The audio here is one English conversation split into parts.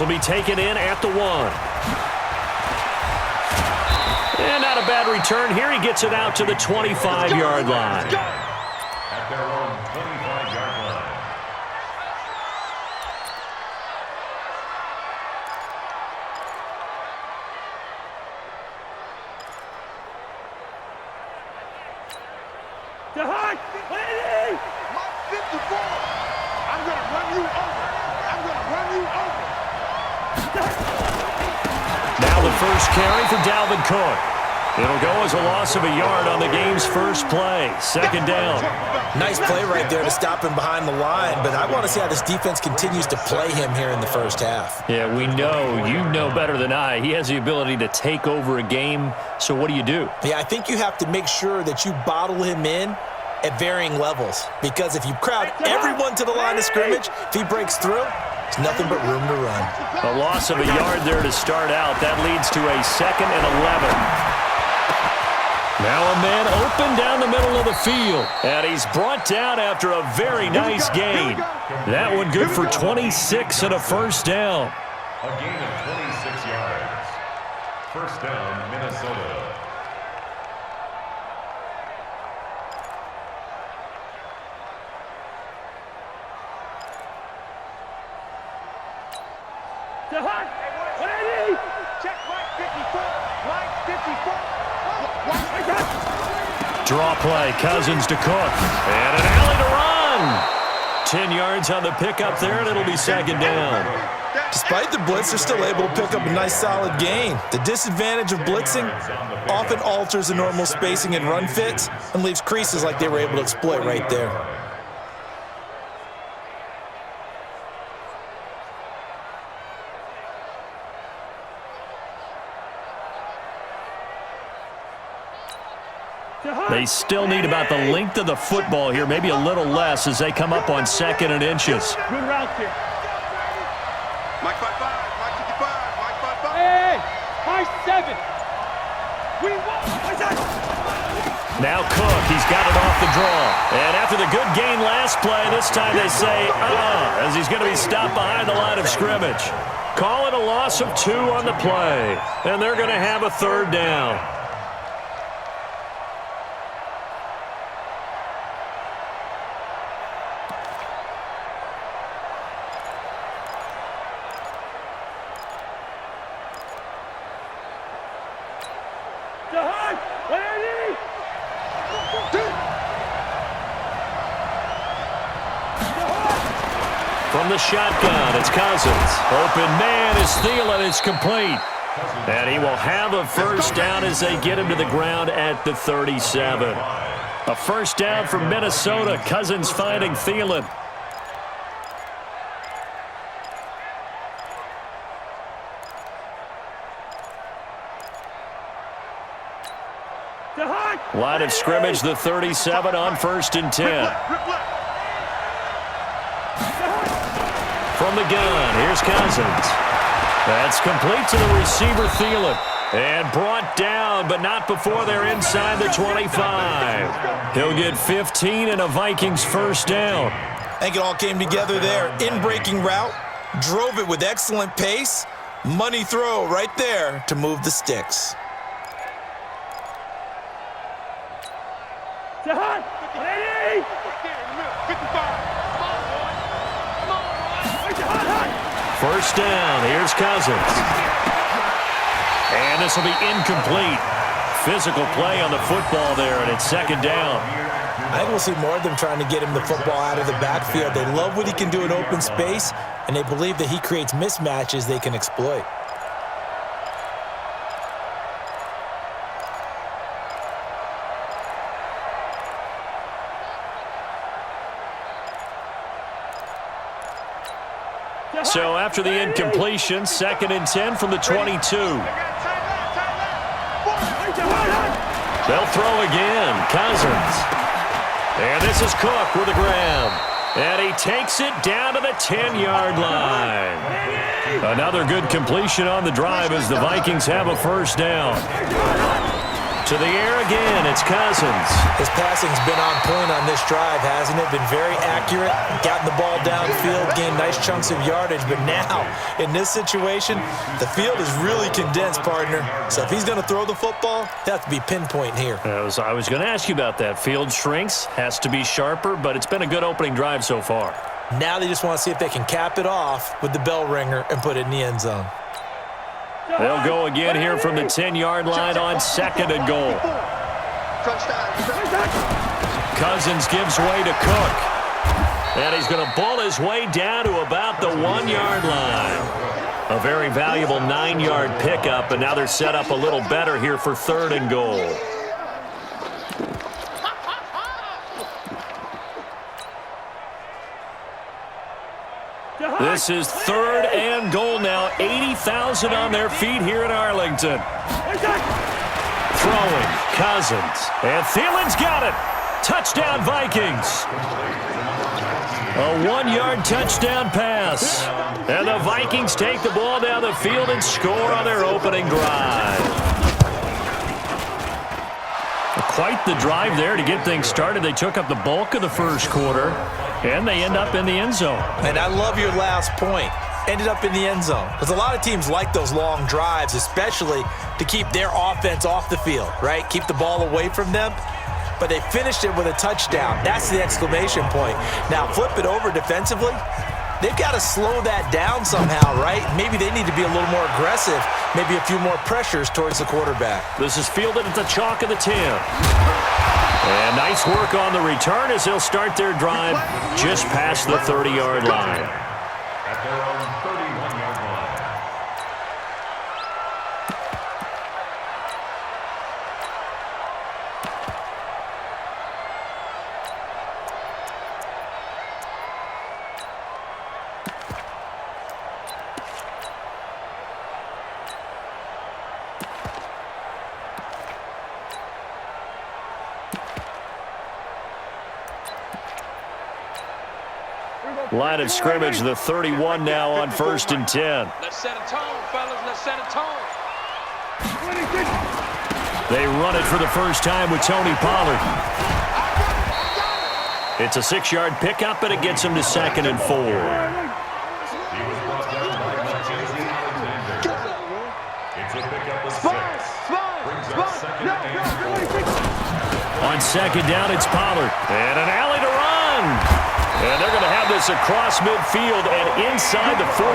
Will be taken in at the 1. And not a bad return here. He gets it out to the 25-yard line. At their own 25-yard line. To Hunt! Lady! Mark 54! I'm going to run you over! I'm going to run you over! Now the first carry for Dalvin Cook. It'll go as a loss of a yard on the game's first play. Second down. Nice play right there to stop him behind the line, but I want to see how this defense continues to play him here in the first half. Yeah, we know. You know better than I. He has the ability to take over a game, so what do you do? Yeah, I think you have to make sure that you bottle him in at varying levels, because if you crowd everyone to the line of scrimmage, if he breaks through, there's nothing but room to run. A loss of a yard there to start out. That leads to a 2nd and 11. Now a man open down the middle of the field. And he's brought down after a very nice gain. That one good for 26 and a first down. A gain of 26 yards. First down, Minnesota. To Hunt! Lady! Check Mike 54! Mike 54! Draw play, Cousins to Cook. And an alley to run. 10 yards on the pickup there, and it'll be second down. Despite the blitz, they're still able to pick up a nice solid gain. The disadvantage of blitzing often alters the normal spacing and run fits and leaves creases like they were able to exploit right there. They still need about the length of the football here, maybe a little less as they come up on 2nd and inches. Good route here. Mike 55, Mike 55, Mike 55. Hey, Mike 7. We won. Now Cook, he's got it off the draw. And after the good gain last play, this time they say, as he's going to be stopped behind the line of scrimmage. Call it a loss of 2 on the play. And they're going to have a third down. From the shotgun, it's Cousins. Open man is Thielen. It's complete. And he will have a first down as they get him to the ground at the 37. A first down for Minnesota. Cousins finding Thielen. Line of scrimmage, the 37 on 1st and 10. From the gun, here's Cousins. That's complete to the receiver, Thielen. And brought down, but not before they're inside the 25. He'll get 15 and a Vikings first down. I think it all came together there. In-breaking route, drove it with excellent pace. Money throw right there to move the sticks. To Hunt! Ready! 55! First down, here's Cousins. And this will be incomplete. Physical play on the football there, and it's second down. I think we'll see more of them trying to get him the football out of the backfield. They love what he can do in open space, and they believe that he creates mismatches they can exploit. So after the incompletion, 2nd and 10 from the 22. They'll throw again. Cousins. And this is Cook with a grab. And he takes it down to the 10-yard line. Another good completion on the drive as the Vikings have a first down. To the air again, it's Cousins. His passing's been on point on this drive, hasn't it? Been very accurate, gotten the ball downfield, gained nice chunks of yardage. But now, in this situation, the field is really condensed, partner. So if he's going to throw the football, he'll have to be pinpoint here. I was going to ask you about that. Field shrinks, has to be sharper, but it's been a good opening drive so far. Now they just want to see if they can cap it off with the bell ringer and put it in the end zone. They'll go again here from the 10-yard line on 2nd and goal. Cousins gives way to Cook. And he's going to ball his way down to about the 1-yard line. A very valuable 9-yard pickup, and now they're set up a little better here for 3rd and goal. This is 3rd and goal now. 80,000 on their feet here in Arlington. Throwing, Cousins. And Thielen's got it. Touchdown, Vikings. A 1-yard touchdown pass. And the Vikings take the ball down the field and score on their opening drive. Quite the drive there to get things started. They took up the bulk of the first quarter, and they end up in the end zone. And I love your last point. Ended up in the end zone. Because a lot of teams like those long drives, especially to keep their offense off the field, right? Keep the ball away from them. But they finished it with a touchdown. That's the exclamation point. Now, flip it over defensively. They've got to slow that down somehow, right? Maybe they need to be a little more aggressive, maybe a few more pressures towards the quarterback. This is fielded at the chalk of the 10. And nice work on the return as they'll start their drive just past the 30-yard line. At their own 31-yard line. Line of scrimmage, the 31 now on 1st and 10. Let's set a tone, fellas. Let's set a tone. They run it for the first time with Tony Pollard. It's a 6-yard pickup, and it gets him to 2nd and 4. He was brought down by Mackenzie Alexander. It's a pickup of 6. Brings up 2nd and 4. On 2nd down, it's Pollard. And an alley to run. And they're going to have this across midfield and inside the 45.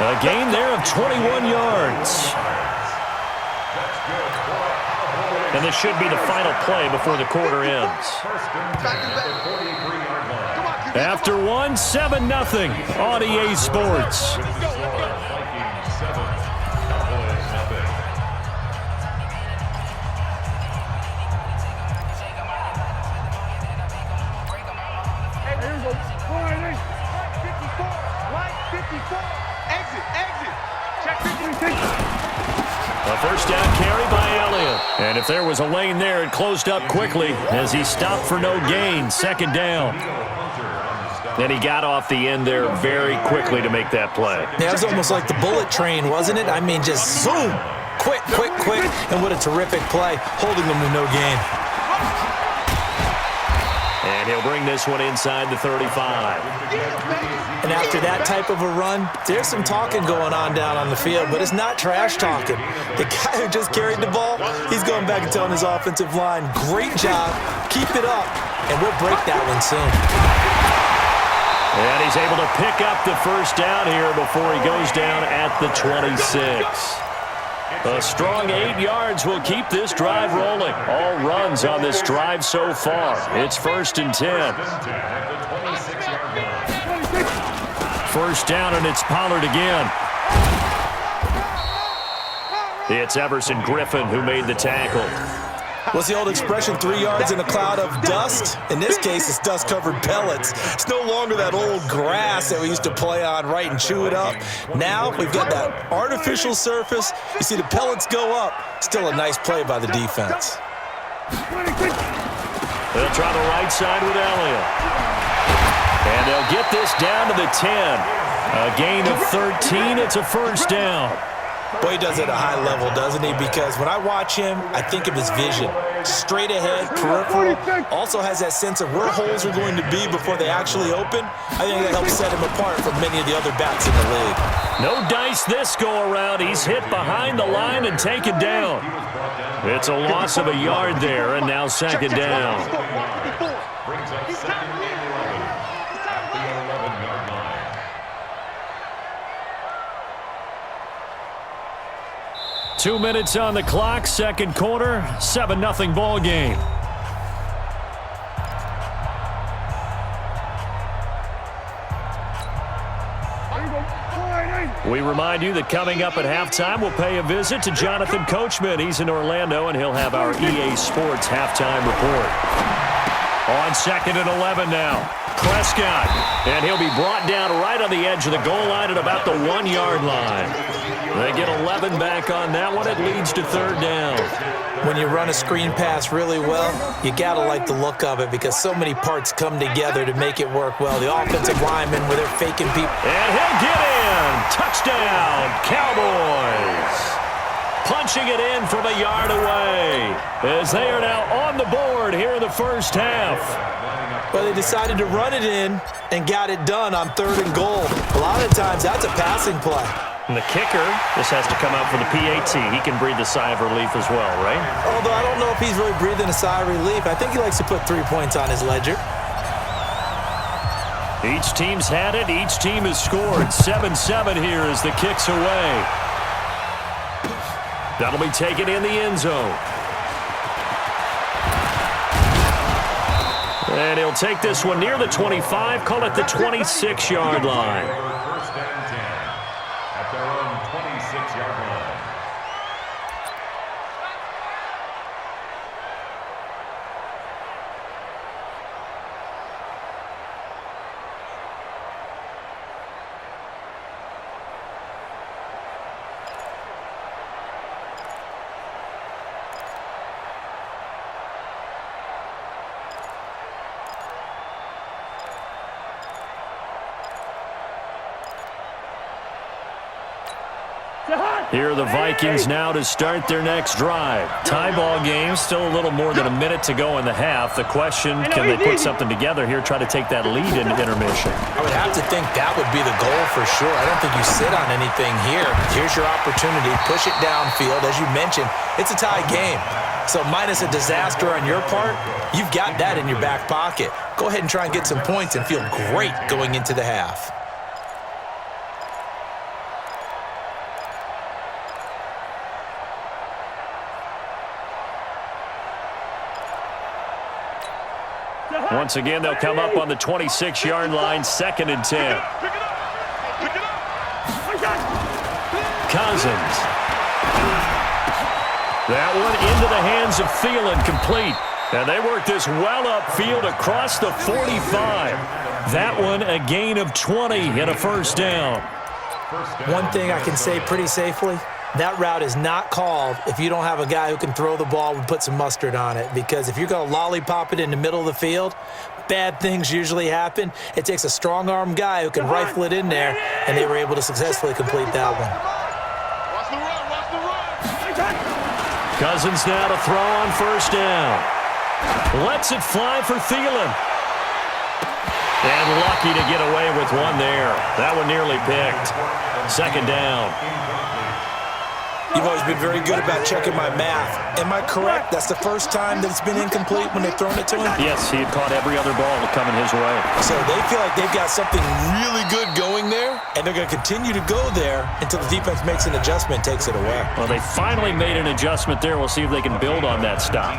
A gain there of 21 yards. And this should be the final play before the quarter ends. After one, 7-0 on EA Sports. A first down carry by Elliott. And if there was a lane there, it closed up quickly as he stopped for no gain. 2nd down. Then he got off the end there very quickly to make that play. Yeah, it was almost like the bullet train, wasn't it? I mean, just zoom. Quick, quick, quick. And what a terrific play, holding them to no gain. And he'll bring this one inside the 35. And after that type of a run, there's some talking going on down on the field, but it's not trash talking. The guy who just carried the ball, he's going back and telling his offensive line, great job, keep it up, and we'll break that one soon. And he's able to pick up the first down here before he goes down at the 26. A strong 8 yards will keep this drive rolling. All runs on this drive so far. It's 1st and 10. First down, and it's Pollard again. It's Everson Griffin who made the tackle. What's the old expression, 3 yards in a cloud of dust? In this case, it's dust-covered pellets. It's no longer that old grass that we used to play on, right, and chew it up. Now we've got that artificial surface. You see the pellets go up. Still a nice play by the defense. They'll try the right side with Elliott. And they'll get this down to the 10. A gain of 13. It's a first down. Boy, he does it at a high level, doesn't he? Because when I watch him, I think of his vision. Straight ahead, peripheral. Also has that sense of where holes are going to be before they actually open. I think that helps set him apart from many of the other backs in the league. No dice this go-around. He's hit behind the line and taken down. It's a loss of a yard there, and now second down. Brings up second and 11 at the 11-yard line. 2 minutes on the clock, second quarter, 7-0 ball game. We remind you that coming up at halftime, we'll pay a visit to Jonathan Coachman. He's in Orlando, and he'll have our EA Sports halftime report. On second and 11 now, Prescott, and he'll be brought down right on the edge of the goal line at about the 1-yard line. They get 11 back on that one. It leads to third down. When you run a screen pass really well, you got to like the look of it because so many parts come together to make it work well. The offensive linemen where they're faking people. And he'll get in. Touchdown, Cowboys. Punching it in from a yard away as they are now on the board here in the first half. Well, they decided to run it in and got it done on third and goal. A lot of times that's a passing play. And the kicker, this has to come out for the PAT. He can breathe a sigh of relief as well, right? Although I don't know if he's really breathing a sigh of relief. I think he likes to put 3 points on his ledger. Each team's had it. Each team has scored. 7-7 here as the kick's away. That'll be taken in the end zone. And he'll take this one near the 25, call it the 26-yard line. First and 10 at their own 26-yard line. Here are the Vikings now to start their next drive. Tie ball game, still a little more than a minute to go in the half. The question, can they put something together here, try to take that lead into intermission? I would have to think that would be the goal for sure. I don't think you sit on anything here. Here's your opportunity. Push it downfield. As you mentioned, it's a tie game. So minus a disaster on your part, you've got that in your back pocket. Go ahead and try and get some points and feel great going into the half. Once again, they'll come up on the 26-yard line, second and 10. Cousins. That one into the hands of Thielen, complete. And they work this well upfield across the 45. That one a gain of 20 and a first down. One thing I can say pretty safely, that route is not called if you don't have a guy who can throw the ball and put some mustard on it. Because if you're going to lollipop it in the middle of the field, bad things usually happen. It takes a strong-arm guy who can rifle it in there, and they were able to successfully complete that one. Watch the run, watch the run. Cousins now to throw on first down. Lets it fly for Thielen. And lucky to get away with one there. That one nearly picked. Second down. You've always been very good about checking my math. Am I correct? That's the first time that it's been incomplete when they've thrown it to him? Yes, he had caught every other ball coming his way. So they feel like they've got something really good going there, and they're going to continue to go there until the defense makes an adjustment and takes it away. Well, they finally made an adjustment there. We'll see if they can build on that stop.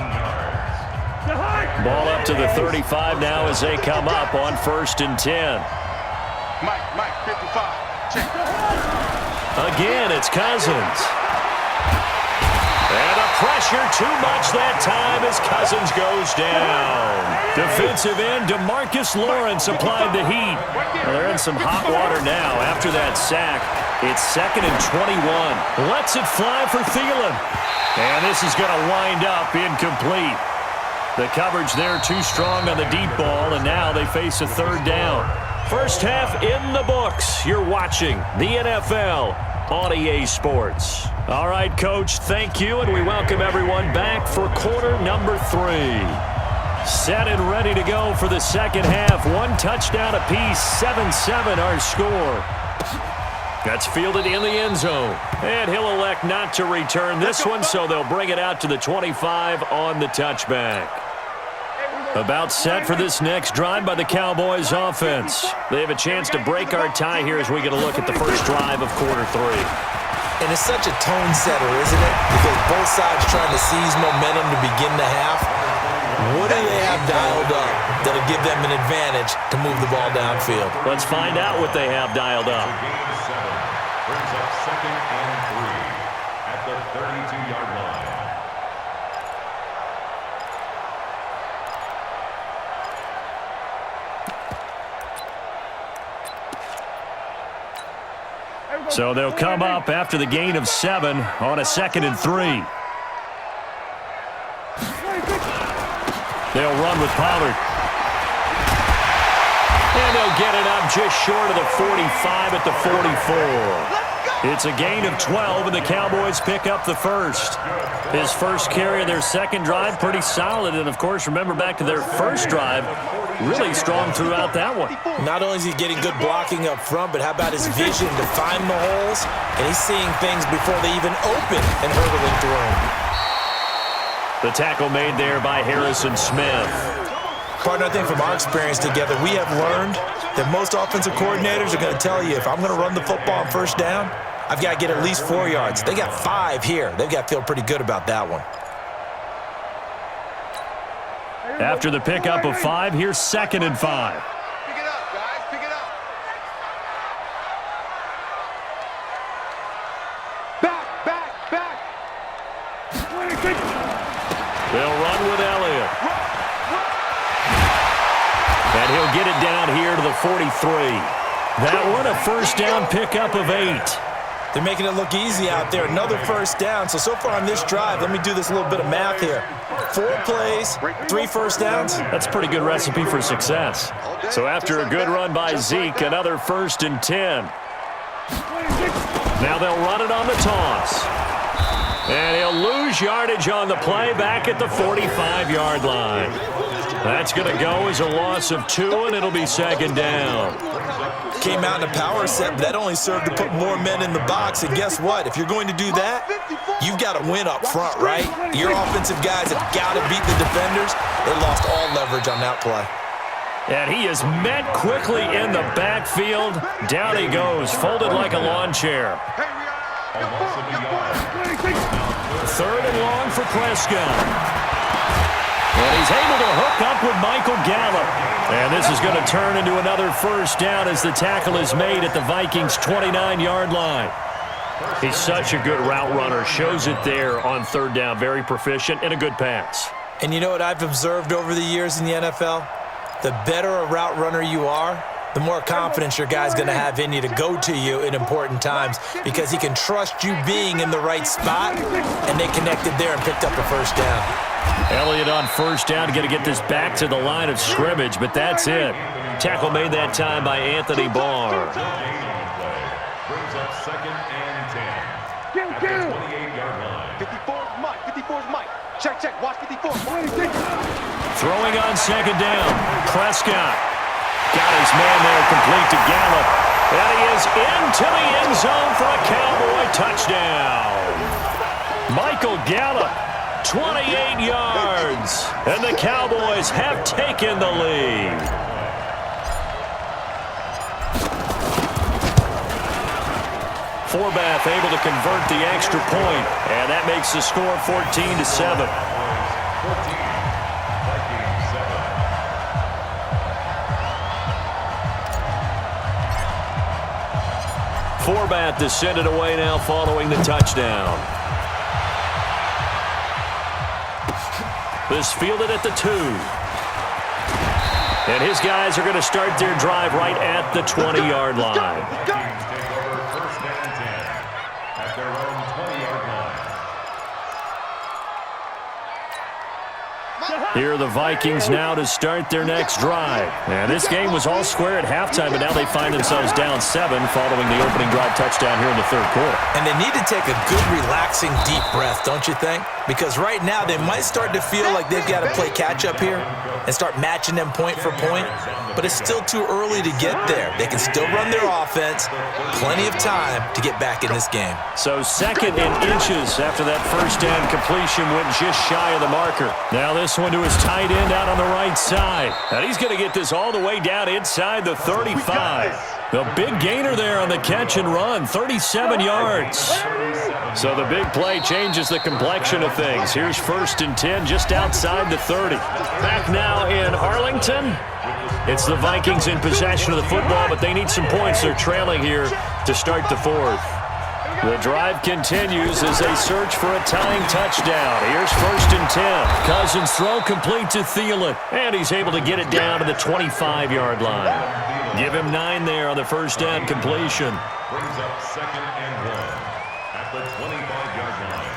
Ball up to the 35 now as they come up on first and 10. Mike, 55. Check. Again, it's Cousins. And a pressure too much that time as Cousins goes down. Defensive end DeMarcus Lawrence applied the heat. Well, they're in some hot water now after that sack. It's second and 21. Lets it fly for Thielen. And this is going to wind up incomplete. The coverage there too strong on the deep ball, and now they face a third down. First half in the books. You're watching the NFL on EA Sports. All right, Coach, thank you, and we welcome everyone back for quarter number 3. Set and ready to go for the second half. 1 touchdown apiece, 7-7 our score. That's fielded in the end zone. And he'll elect not to return this one, so they'll bring it out to the 25 on the touchback. About set for this next drive by the Cowboys offense. They have a chance to break our tie here as we get a look at the first drive of quarter 3. And it's such a tone setter, isn't it? Because both sides trying to seize momentum to begin the half. What do they have dialed up that'll give them an advantage to move the ball downfield? Let's find out what they have dialed up. Brings up 2nd and 3 at the 32-yard line. So they'll come up after the gain of 7 on a 2nd and 3. They'll run with Pollard. And they'll get it up just short of the 45 at the 44. It's a gain of 12, and the Cowboys pick up the first. His first carry of their second drive, pretty solid. And, of course, remember back to their first drive, really strong throughout that one. Not only is he getting good blocking up front, but how about his vision to find the holes? And he's seeing things before they even open and hurdling through them. The tackle made there by Harrison Smith. Partner, I think from our experience together, we have learned that most offensive coordinators are going to tell you, if I'm going to run the football on first down, I've got to get at least 4 yards. They got 5 here. They've got to feel pretty good about that one. After the pickup of 5, here's 2nd and 5. Pick it up, guys. Pick it up. Back. They'll run with Elliott. And he'll get it down here to the 43. That one a first down pickup of 8. They're making it look easy out there. Another first down. So far on this drive, let me do this little bit of math here. 4 plays, 3 first downs. That's a pretty good recipe for success. So after a good run by Zeke, another 1st and 10. Now they'll run it on the toss. And he'll lose yardage on the play back at the 45-yard line. That's going to go as a loss of 2, and it'll be 2nd down. Came out in a power set, but that only served to put more men in the box. And guess what? If you're going to do that, you've got to win up front, right? Your offensive guys have got to beat the defenders. They lost all leverage on that play. And he is met quickly in the backfield. Down he goes, folded like a lawn chair. 3rd and long for Prescott. And he's able to hook up with Michael Gallup. And this is going to turn into another first down as the tackle is made at the Vikings' 29-yard line. He's such a good route runner. Shows it there on 3rd down. Very proficient and a good pass. And you know what I've observed over the years in the NFL? The better a route runner you are, the more confidence your guy's going to have in you to go to you in important times because he can trust you being in the right spot, and they connected there and picked up a first down. Elliott on first down, going to get this back to the line of scrimmage, but that's it. Tackle made that time by Anthony Barr. Brings up 2nd and 10 at the 28-yard line. 54's Mike. 54's Mike. Check. Watch 54. Throwing on 2nd down. Prescott got his man there complete to Gallup. And he is into the end zone for a Cowboy touchdown. Michael Gallup, 28 yards. And the Cowboys have taken the lead. Forbath able to convert the extra point, and that makes the score 14-7. Forbath descended away now following the touchdown. This fielded at the 2. And his guys are going to start their drive right at the 20-yard line. First and 10 at their own 20-yard line. Here are the Vikings now to start their next drive. And this game was all square at halftime, but now they find themselves down 7 following the opening drive touchdown here in the third quarter. And they need to take a good, relaxing, deep breath, don't you think? Because right now they might start to feel like they've got to play catch-up here and start matching them point for point. But it's still too early to get there. They can still run their offense. Plenty of time to get back in this game. So 2nd and inches after that first down completion went just shy of the marker. Now this one to his tight end out on the right side. And he's going to get this all the way down inside the 35. The big gainer there on the catch and run, 37 yards. So the big play changes the complexion of things. Here's 1st and 10 just outside the 30. Back now in Arlington. It's the Vikings in possession of the football, but they need some points. They're trailing here to start the 4th. The drive continues as they search for a tying touchdown. Here's 1st and 10. Cousins throw complete to Thielen, and he's able to get it down to the 25-yard line. Give him 9 there on the first down completion. Brings up 2nd and 1 at the 25-yard line.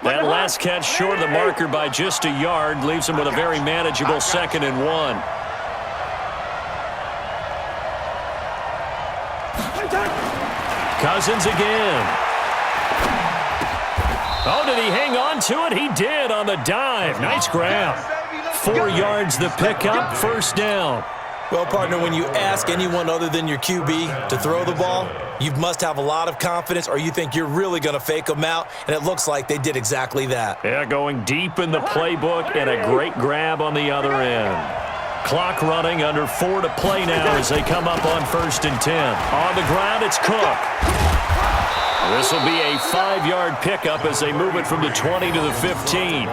That last catch short of the marker by just a yard leaves him with a very manageable 2nd and 1. Cousins again. Oh, did he hang on to it? He did on the dive. Nice grab. 4 yards the pickup, 1st down. Well, partner, when you ask anyone other than your QB to throw the ball, you must have a lot of confidence or you think you're really going to fake them out, and it looks like they did exactly that. Yeah, going deep in the playbook and a great grab on the other end. Clock running, under 4 to play now as they come up on 1st and 10. On the ground, it's Cook. This will be a 5-yard pickup as they move it from the 20 to the 15.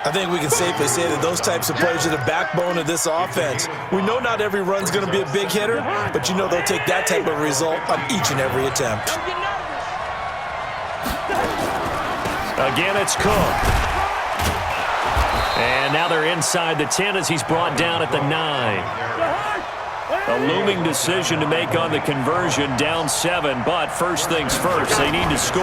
I think we can safely say that those types of plays are the backbone of this offense. We know not every run's going to be a big hitter, but you know they'll take that type of result on each and every attempt. Again, it's Cook. And now they're inside the 10 as he's brought down at the 9. A looming decision to make on the conversion, down 7, but first things first, they need to score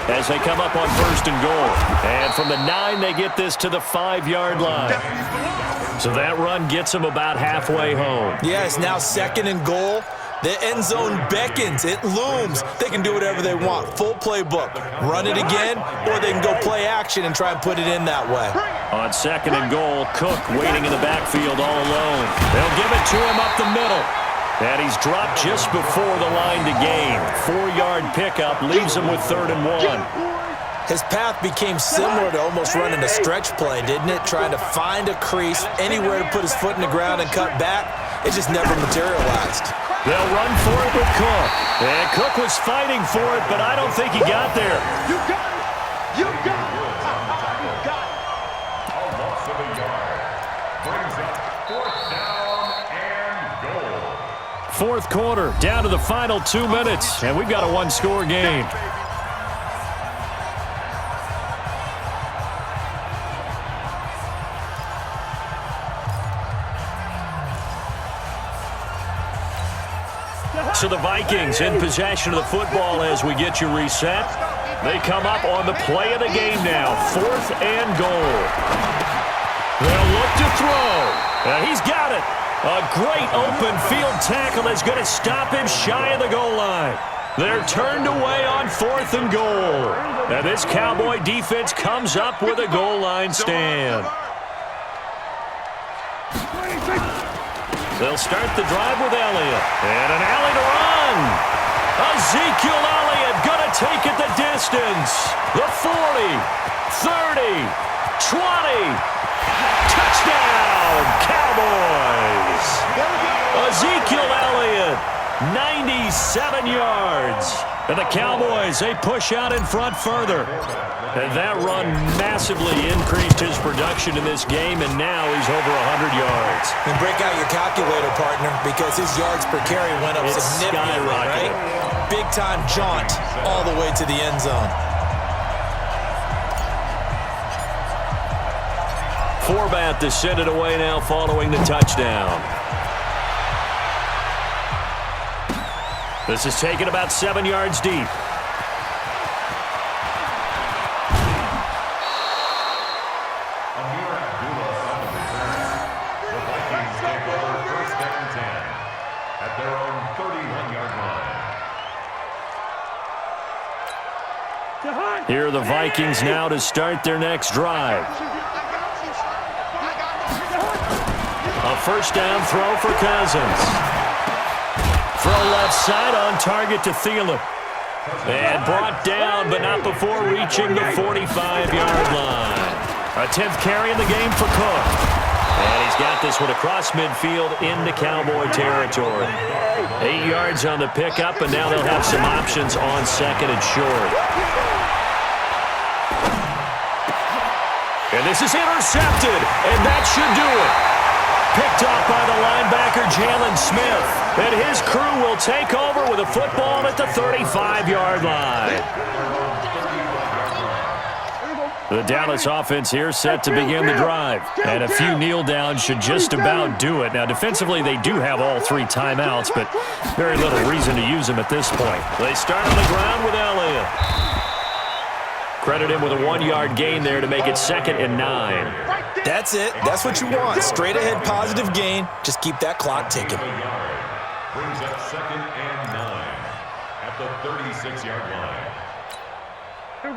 as they come up on 1st and goal. And from the 9, they get this to the 5-yard line. So that run gets them about halfway home. Yeah, it's now 2nd and goal. The end zone beckons. It looms. They can do whatever they want. Full playbook. Run it again, or they can go play action and try and put it in that way. On 2nd and goal, Cook waiting in the backfield all alone. They'll give it to him up the middle. And he's dropped just before the line to gain. 4-yard pickup leaves him with 3rd and 1. His path became similar to almost running a stretch play, didn't it? Trying to find a crease, anywhere to put his foot in the ground and cut back. It just never materialized. They'll run for it with Cook. And Cook was fighting for it, but I don't think he got there. You got it! You got it! You got it! A loss of a yard. Brings up 4th down and goal. 4th quarter, down to the final 2 minutes, and we've got a 1-score game. So the Vikings in possession of the football as we get you reset. They come up on the play of the game now. 4th and goal. They'll look to throw. And he's got it. A great open field tackle that's going to stop him shy of the goal line. They're turned away on 4th and goal. And this Cowboy defense comes up with a goal line stand. They'll start the drive with Elliott. And an alley to run. Ezekiel Elliott going to take it the distance. The 40, 30, 20. Touchdown, Cowboys. Ezekiel Elliott, 97 yards. And the Cowboys, they push out in front further. And that run massively increased his production in this game, and now he's over 100 yards. And break out your calculator, partner, because his yards per carry went up significantly, right? Big-time jaunt all the way to the end zone. Forbat to send it away now following the touchdown. This is taken about 7 yards deep. Here are the Vikings now to start their next drive. A first down throw for Cousins. Throw left side on target to Thielen. And brought down, but not before reaching the 45-yard line. A 10th carry in the game for Cook. And he's got this one across midfield into Cowboy territory. 8 yards on the pickup, and now they'll have some options on second and short. And this is intercepted, and that should do it. Picked off by the linebacker, Jalen Smith. And his crew will take over with a football at the 35-yard line. The Dallas offense here set to begin the drive. And a few kneel downs should just about do it. Now, defensively, they do have all 3 timeouts, but very little reason to use them at this point. They start on the ground with Elliott. Credit him with a 1-yard gain there to make it 2nd and 9. That's it. That's what you want. Straight ahead, positive gain. Just keep that clock ticking. Brings up 2nd and 9 at the 36-yard line.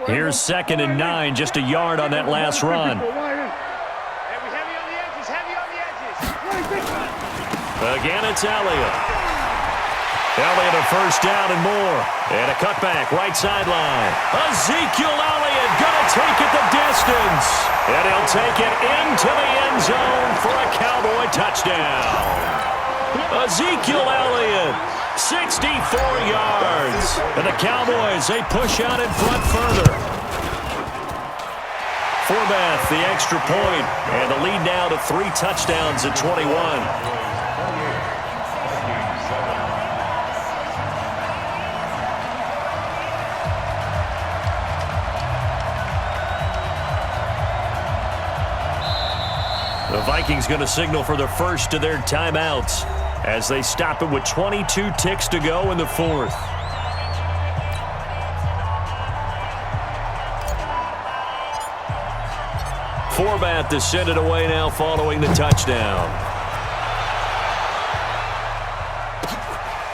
Here's 2nd and 9, just a yard on that last run. Again, it's Elliott. Elliott a first down and more. And a cutback, right sideline. Ezekiel Elliott gonna take it the distance. And he'll take it into the end zone for a Cowboy touchdown. Ezekiel Elliott, 64 yards. And the Cowboys, they push out in front further. Forbath, the extra point. And the lead now to 3 touchdowns at 21. The Vikings going to signal for the first of their timeouts as they stop it with 22 ticks to go in the 4th. Forbath to send it away now following the touchdown.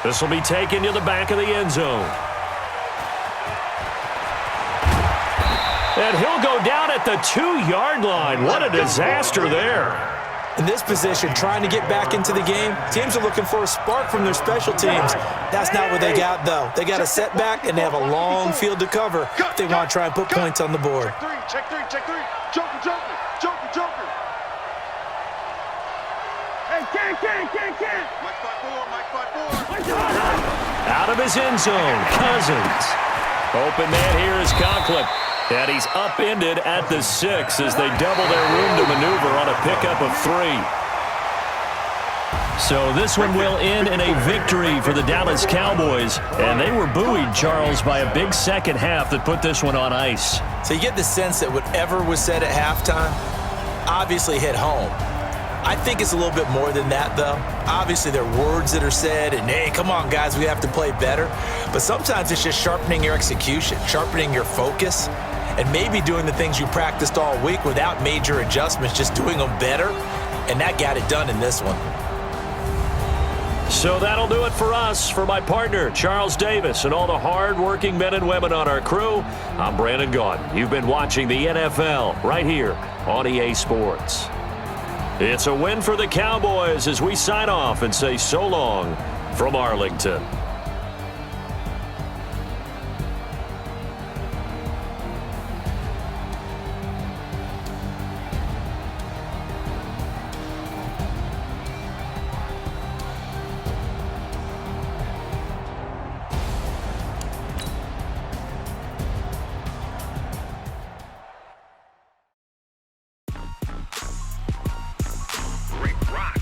This will be taken to the back of the end zone. And he'll go down at the 2-yard line. What a disaster there. In this position, trying to get back into the game, teams are looking for a spark from their special teams. That's not what they got, though. They got a setback, and they have a long field to cover if they want to try and put points on the board. Check three. Joker. Hey, can't. Mike 5-4. Out of his end zone, Cousins. Open man here is Conklin. And he's upended at the 6 as they double their room to maneuver on a pickup of 3. So this one will end in a victory for the Dallas Cowboys. And they were buoyed, Charles, by a big second half that put this one on ice. So you get the sense that whatever was said at halftime obviously hit home. I think it's a little bit more than that, though. Obviously, there are words that are said, and, hey, come on, guys, we have to play better. But sometimes it's just sharpening your execution, sharpening your focus, and maybe doing the things you practiced all week without major adjustments, just doing them better, and that got it done in this one. So that'll do it for us. For my partner, Charles Davis, and all the hard-working men and women on our crew, I'm Brandon Gaudin. You've been watching the NFL right here on EA Sports. It's a win for the Cowboys as we sign off and say so long from Arlington. Great rock.